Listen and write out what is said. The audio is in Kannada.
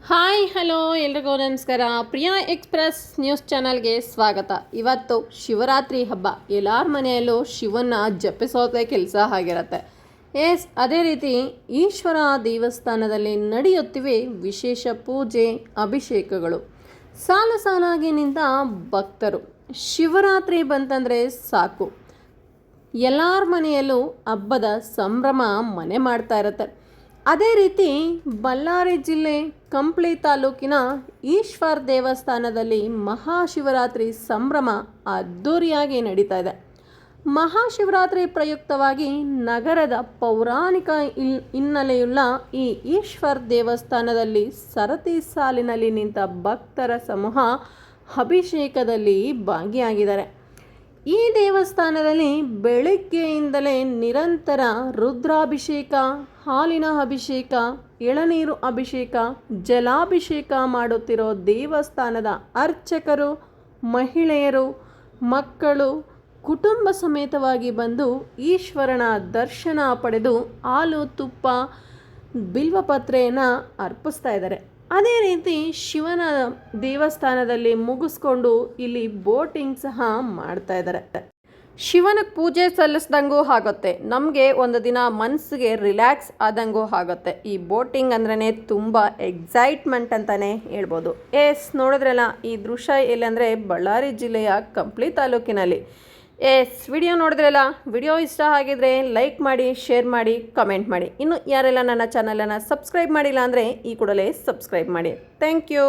ಹಾಯ್ ಹಲೋ ಎಲ್ರಿಗೂ ನಮಸ್ಕಾರ. ಪ್ರಿಯಾ ಎಕ್ಸ್ಪ್ರೆಸ್ ನ್ಯೂಸ್ ಚಾನಲ್ಗೆ ಸ್ವಾಗತ. ಇವತ್ತು ಶಿವರಾತ್ರಿ ಹಬ್ಬ. ಎಲ್ಲರ ಮನೆಯಲ್ಲೂ ಶಿವನ ಜಪಿಸೋದೇ ಕೆಲಸ ಆಗಿರುತ್ತೆ. ಅದೇ ರೀತಿ ಈಶ್ವರ ದೇವಸ್ಥಾನದಲ್ಲಿ ನಡೆಯುತ್ತಿವೆ ವಿಶೇಷ ಪೂಜೆ ಅಭಿಷೇಕಗಳು. ಸಾಲಾಗಿ ನಿಂತ ಭಕ್ತರು. ಶಿವರಾತ್ರಿ ಬಂತಂದರೆ ಸಾಕು ಎಲ್ಲರ ಮನೆಯಲ್ಲೂ ಹಬ್ಬದ ಸಂಭ್ರಮ ಮನೆ ಮಾಡ್ತಾ ಇರುತ್ತೆ. ಅದೇ ರೀತಿ ಬಳ್ಳಾರಿ ಜಿಲ್ಲೆ ಕಂಪ್ಲಿ ತಾಲೂಕಿನ ಈಶ್ವರ ದೇವಸ್ಥಾನದಲ್ಲಿ ಮಹಾಶಿವರಾತ್ರಿ ಸಂಭ್ರಮ ಅದ್ಧೂರಿಯಾಗಿ ನಡೀತಾ ಇದೆ. ಮಹಾಶಿವರಾತ್ರಿ ಪ್ರಯುಕ್ತವಾಗಿ ನಗರದ ಪೌರಾಣಿಕ ಹಿನ್ನೆಲೆಯುಳ್ಳ ಈ ಈಶ್ವರ ದೇವಸ್ಥಾನದಲ್ಲಿ ಸರತಿ ಸಾಲಿನಲ್ಲಿ ನಿಂತ ಭಕ್ತರ ಸಮೂಹ ಅಭಿಷೇಕದಲ್ಲಿ ಭಾಗಿಯಾಗಿದ್ದಾರೆ. ಈ ದೇವಸ್ಥಾನದಲ್ಲಿ ಬೆಳಗ್ಗೆಯಿಂದಲೇ ನಿರಂತರ ರುದ್ರಾಭಿಷೇಕ, ಹಾಲಿನ ಅಭಿಷೇಕ, ಎಳನೀರು ಅಭಿಷೇಕ, ಜಲಾಭಿಷೇಕ ಮಾಡುತ್ತಿರೋ ದೇವಸ್ಥಾನದ ಅರ್ಚಕರು, ಮಹಿಳೆಯರು, ಮಕ್ಕಳು ಕುಟುಂಬ ಸಮೇತವಾಗಿ ಬಂದು ಈಶ್ವರನ ದರ್ಶನ ಪಡೆದು ಹಾಲು ತುಪ್ಪ ಬಿಲ್ವಪತ್ರೆಯನ್ನು ಅರ್ಪಿಸ್ತಾ ಇದ್ದಾರೆ. ಅದೇ ರೀತಿ ಶಿವನ ದೇವಸ್ಥಾನದಲ್ಲಿ ಮುಗಿಸ್ಕೊಂಡು ಇಲ್ಲಿ ಬೋಟಿಂಗ್ ಸಹ ಮಾಡ್ತಾ ಇದ್ದಾರೆ. ಶಿವನ ಪೂಜೆ ಸಲ್ಲಿಸ್ದಂಗೂ ಆಗುತ್ತೆ, ನಮಗೆ ಒಂದು ದಿನ ಮನಸ್ಸಿಗೆ ರಿಲ್ಯಾಕ್ಸ್ ಆದಂಗೂ ಆಗುತ್ತೆ. ಈ ಬೋಟಿಂಗ್ ಅಂದ್ರೇ ತುಂಬ ಎಕ್ಸೈಟ್ಮೆಂಟ್ ಅಂತಲೇ ಹೇಳ್ಬೋದು. ನೋಡಿದ್ರಲ್ಲ, ಈ ದೃಶ್ಯ ಎಲ್ಲಂದರೆ ಬಳ್ಳಾರಿ ಜಿಲ್ಲೆಯ ಕಂಪ್ಲಿ ತಾಲೂಕಿನಲ್ಲಿ. ವಿಡಿಯೋ ನೋಡಿದ್ರಲ್ಲ, ವಿಡಿಯೋ ಇಷ್ಟ ಆಗಿದ್ರೆ ಲೈಕ್ ಮಾಡಿ, ಶೇರ್ ಮಾಡಿ, ಕಮೆಂಟ್ ಮಾಡಿ. ಇನ್ನು ಯಾರೆಲ್ಲ ನನ್ನ ಚಾನಲನ್ನು ಸಬ್ಸ್ಕ್ರೈಬ್ ಮಾಡಿಲ್ಲ ಅಂದರೆ ಈ ಕೂಡಲೇ ಸಬ್ಸ್ಕ್ರೈಬ್ ಮಾಡಿ. Thank you.